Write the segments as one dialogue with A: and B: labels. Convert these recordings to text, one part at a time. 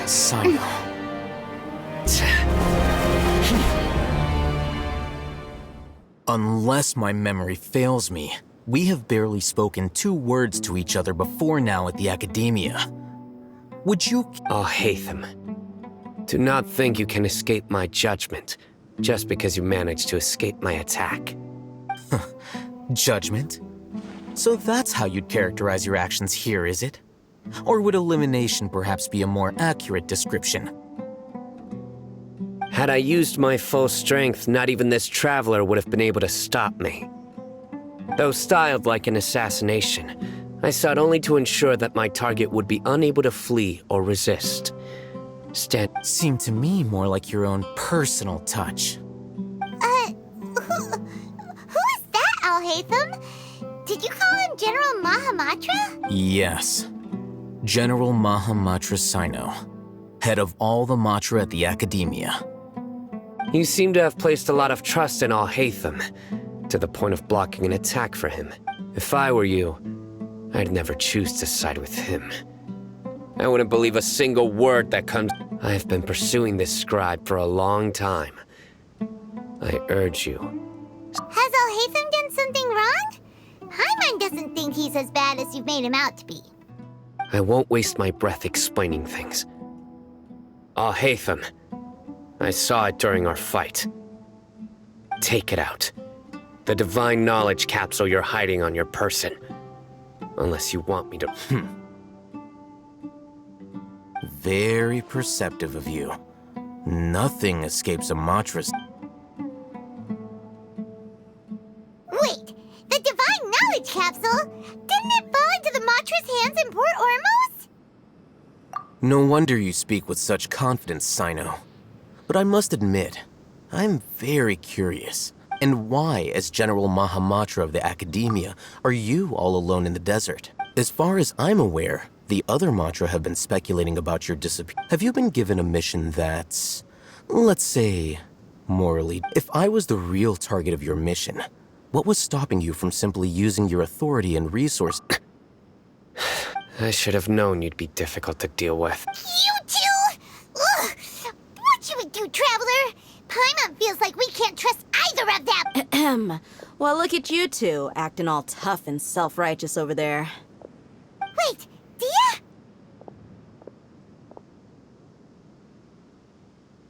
A: Sino. Unless my memory fails me, we have barely spoken 2 words to each other before now at the Academia. Would you—
B: Oh, Hatham. Do not think you can escape my judgment, just because you managed to escape my attack.
A: Judgment? So that's how you'd characterize your actions here, is it? Or would elimination perhaps be a more accurate description?
B: Had I used my full strength, not even this traveler would have been able to stop me. Though styled like an assassination, I sought only to ensure that my target would be unable to flee or resist.
A: Seemed to me more like your own personal touch.
C: Who is that, Al-Haytham? Did you call him General Mahamatra?
A: Yes. General Mahamatra Sino, head of all the Matra at the Academia.
B: You seem to have placed a lot of trust in Al-Haytham, to the point of blocking an attack for him. If I were you, I'd never choose to side with him. I wouldn't believe a single word that comes— I have been pursuing this scribe for a long time. I urge you.
C: Has Al-Haytham done something wrong? Hyman doesn't think he's as bad as you've made him out to be.
B: I won't waste my breath explaining things. Al-Haytham, I saw it during our fight. Take it out. The divine knowledge capsule you're hiding on your person. Unless you want me to—
A: Very perceptive of you. Nothing escapes a Matra's.
C: Wait, the divine knowledge capsule? Didn't it fall into the Matra's hands in Port Ormos?
A: No wonder you speak with such confidence, Sino. But I must admit, I'm very curious. And why, as General Mahamatra of the Academia, are you all alone in the desert? As far as I'm aware, the other Matra have been speculating about your disappearance. Have you been given a mission that's, let's say, morally— If I was the real target of your mission, what was stopping you from simply using your authority and resource—
B: I should have known you'd be difficult to deal with.
C: You two? Ugh! What should we do, Traveler? Paimon feels like we can't trust either of them!
D: Ahem. Well, look at you two, acting all tough and self-righteous over there.
C: Wait, Dia?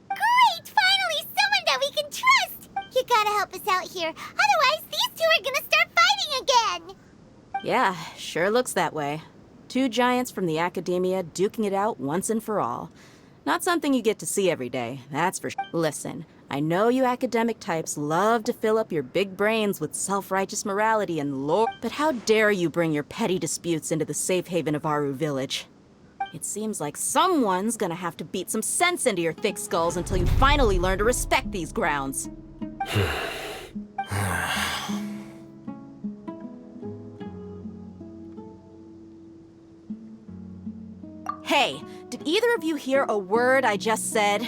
C: Great! Finally, someone that we can trust! You gotta help us out here, otherwise these two are gonna start fighting again!
D: Yeah, sure looks that way. 2 giants from the Academia duking it out once and for all. Not something you get to see every day, that's for sure. Listen, I know you academic types love to fill up your big brains with self-righteous morality and lore, but how dare you bring your petty disputes into the safe haven of Aru Village? It seems like someone's gonna have to beat some sense into your thick skulls until you finally learn to respect these grounds. Hey, did either of you hear a word I just said?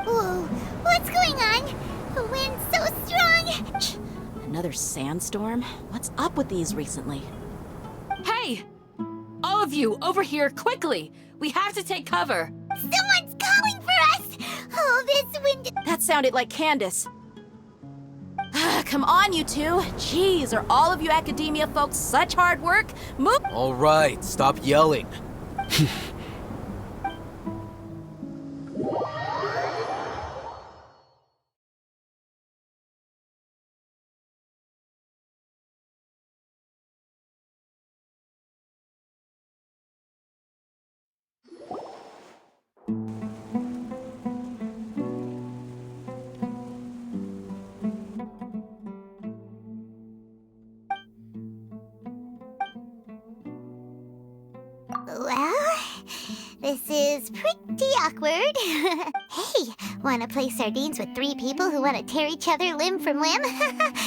C: Whoa, what's going on? The wind's so strong!
D: Another sandstorm? What's up with these recently?
E: Hey! All of you, over here, quickly! We have to take cover!
C: Someone's calling for us! Oh, this wind—
D: That sounded like Candace. Come on, you two. Jeez, are all of you Academia folks such hard work? Move—
A: All right, stop yelling.
C: Well, this is pretty awkward. Hey, wanna play sardines with 3 people who wanna tear each other limb from limb?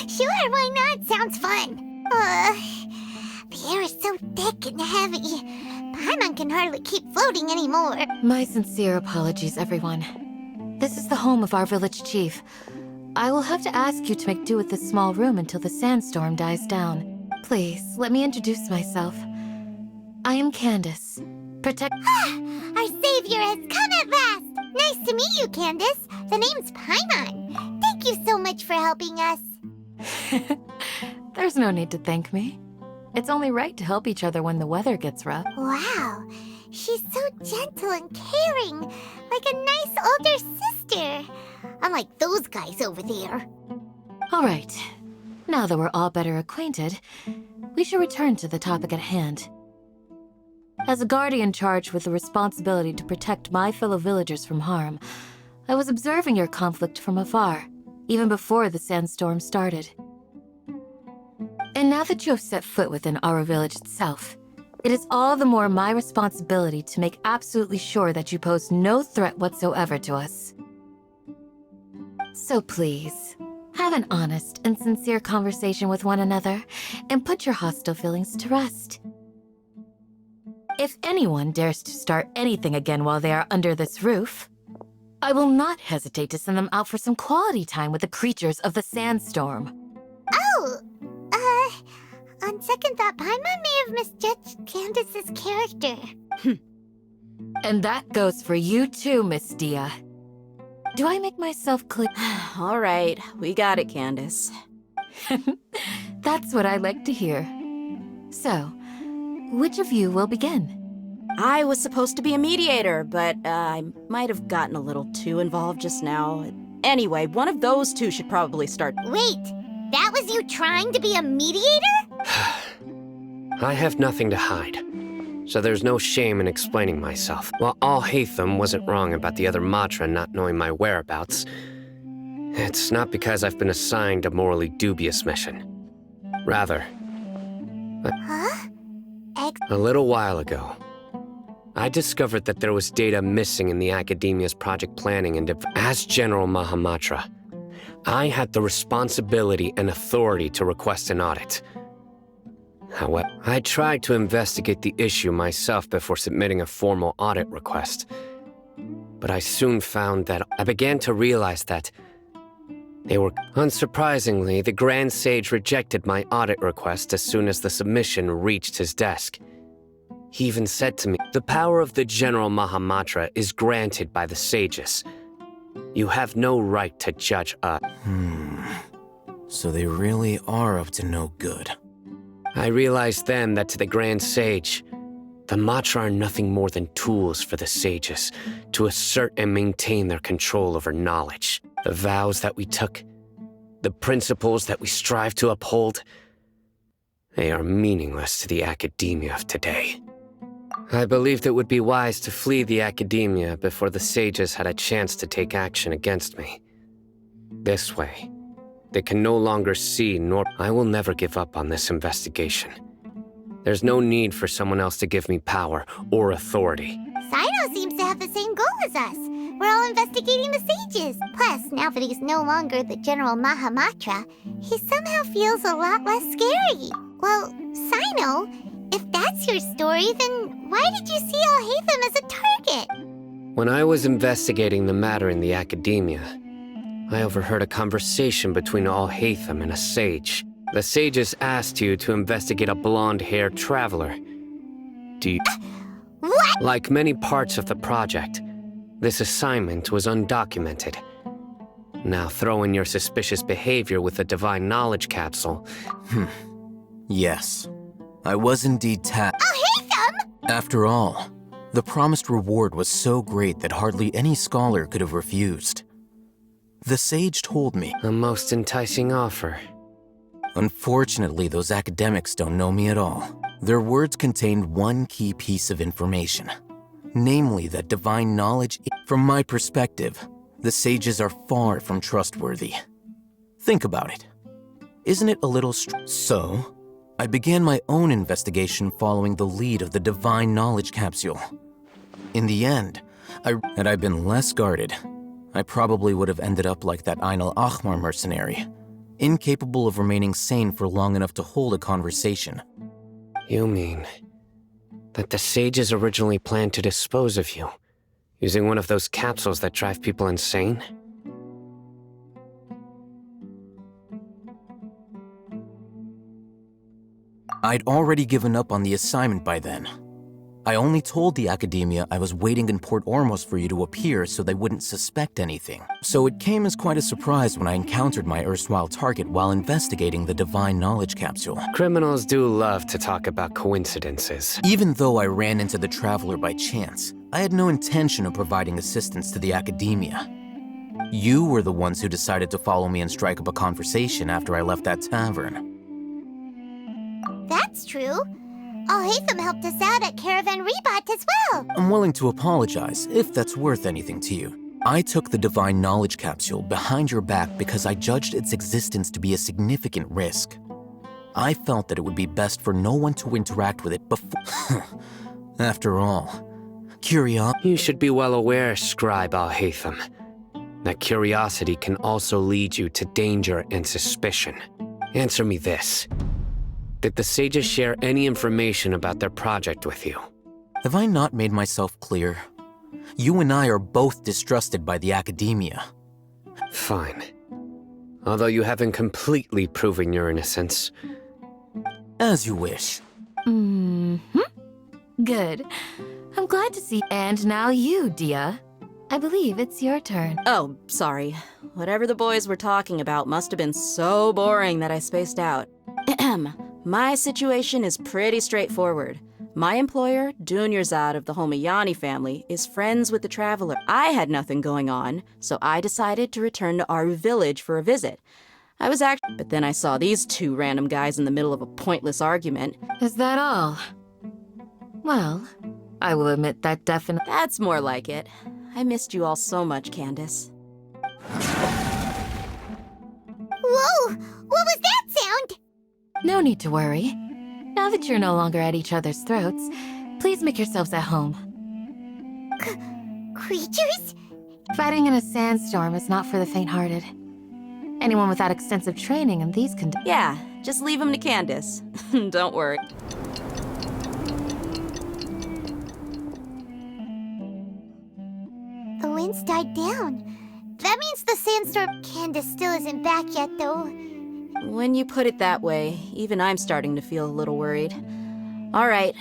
C: Sure, why not? Sounds fun. The air is so thick and heavy. Paimon can hardly keep floating anymore.
F: My sincere apologies, everyone. This is the home of our village chief. I will have to ask you to make do with this small room until the sandstorm dies down. Please, let me introduce myself. I am Candace. Protect.
C: Our savior has come at last! Nice to meet you, Candace. The name's Paimon. Thank you so much for helping us.
F: There's no need to thank me. It's only right to help each other when the weather gets rough.
C: Wow, she's so gentle and caring, like a nice older sister. Unlike those guys over there.
F: All right. Now that we're all better acquainted, we should return to the topic at hand. As a guardian charged with the responsibility to protect my fellow villagers from harm, I was observing your conflict from afar, even before the sandstorm started. And now that you have set foot within our village itself, it is all the more my responsibility to make absolutely sure that you pose no threat whatsoever to us. So please, have an honest and sincere conversation with one another, and put your hostile feelings to rest. If anyone dares to start anything again while they are under this roof, I will not hesitate to send them out for some quality time with the creatures of the sandstorm.
C: Oh, on second thought, Paimon may have misjudged Candace's character.
F: And that goes for you too, Miss Dia. Do I make myself clear?
D: All right, we got it, Candace.
F: That's what I like to hear. So, which of you will begin?
D: I was supposed to be a mediator, but I might have gotten a little too involved just now. Anyway, one of those two should probably start.
C: Wait, that was you trying to be a mediator?
B: I have nothing to hide, so there's no shame in explaining myself. While Al-Haytham wasn't wrong about the other Matra not knowing my whereabouts, it's not because I've been assigned a morally dubious mission. Rather,
C: Huh?
B: a little while ago, I discovered that there was data missing in the Academia's project planning and as General Mahamatra, I had the responsibility and authority to request an audit. However, I tried to investigate the issue myself before submitting a formal audit request. But I soon found that I began to realize that they were... Unsurprisingly, the Grand Sage rejected my audit request as soon as the submission reached his desk. He even said to me, "The power of the General Mahamatra is granted by the sages. You have no right to judge us."
A: So they really are up to no good.
B: I realized then that to the Grand Sage, the Matra are nothing more than tools for the sages to assert and maintain their control over knowledge. The vows that we took, the principles that we strive to uphold, they are meaningless to the Academia of today. I believed it would be wise to flee the Academia before the sages had a chance to take action against me. This way, they can no longer see nor... I will never give up on this investigation. There's no need for someone else to give me power or authority.
C: Sino seems to have the same goal as us. We're all investigating the sages. Plus, now that he's no longer the General Mahamatra, he somehow feels a lot less scary. Well, Sino, if that's your story, then why did you see Al-Haytham as a target?
B: When I was investigating the matter in the Academia, I overheard a conversation between Al-Haytham and a sage. The sages asked you to investigate a blonde-haired traveler. Do you...
C: What?
B: Like many parts of the project, this assignment was undocumented. Now throw in your suspicious behavior with the Divine Knowledge Capsule.
A: Yes, I was indeed
C: Al-Haytham?
A: After all, the promised reward was so great that hardly any scholar could have refused. The sage told me.
B: A most enticing offer.
A: Unfortunately, those academics don't know me at all. Their words contained one key piece of information, namely that divine knowledge. From my perspective, the sages are far from trustworthy. Think about it. Isn't it a little So, I began my own investigation following the lead of the Divine Knowledge Capsule. In the end, had I been less guarded, I probably would have ended up like that Ain al-Ahmar mercenary, incapable of remaining sane for long enough to hold a conversation.
B: You mean that the sages originally planned to dispose of you, using one of those capsules that drive people insane?
A: I'd already given up on the assignment by then. I only told the Academia I was waiting in Port Ormos for you to appear so they wouldn't suspect anything. So it came as quite a surprise when I encountered my erstwhile target while investigating the Divine Knowledge Capsule.
B: Criminals do love to talk about coincidences.
A: Even though I ran into the Traveler by chance, I had no intention of providing assistance to the Academia. You were the ones who decided to follow me and strike up a conversation after I left that tavern.
C: That's true. Alhaitham helped us out at Caravan Rebot as well.
A: I'm willing to apologize, if that's worth anything to you. I took the Divine Knowledge Capsule behind your back because I judged its existence to be a significant risk. I felt that it would be best for no one to interact with it before... After all, curiosity...
B: You should be well aware, Scribe Alhaitham, that curiosity can also lead you to danger and suspicion. Answer me this. Did the sages share any information about their project with you?
A: Have I not made myself clear? You and I are both distrusted by the Academia.
B: Fine. Although you haven't completely proven your innocence.
A: As you wish.
F: Good. I'm glad to see. And now you, Dia. I believe it's your turn.
D: Oh, sorry. Whatever the boys were talking about must have been so boring that I spaced out. My situation is pretty straightforward. My employer, Dunyarzad of the Holmayani family, is friends with the Traveler. I had nothing going on, so I decided to return to Aru village for a visit. But then I saw these two random guys in the middle of a pointless argument.
F: Is that all? Well, I will admit that definitely...
D: That's more like it. I missed you all so much, Candace.
C: Whoa! What was that sound?
F: No need to worry. Now that you're no longer at each other's throats, please make yourselves at home.
C: Creatures?
F: Fighting in a sandstorm is not for the faint-hearted. Anyone without extensive training in these conditions...
D: Yeah, just leave them to Candace. Don't worry.
C: The wind's died down. That means the sandstorm... Candace still isn't back yet, though.
D: When you put it that way, even I'm starting to feel a little worried. All right,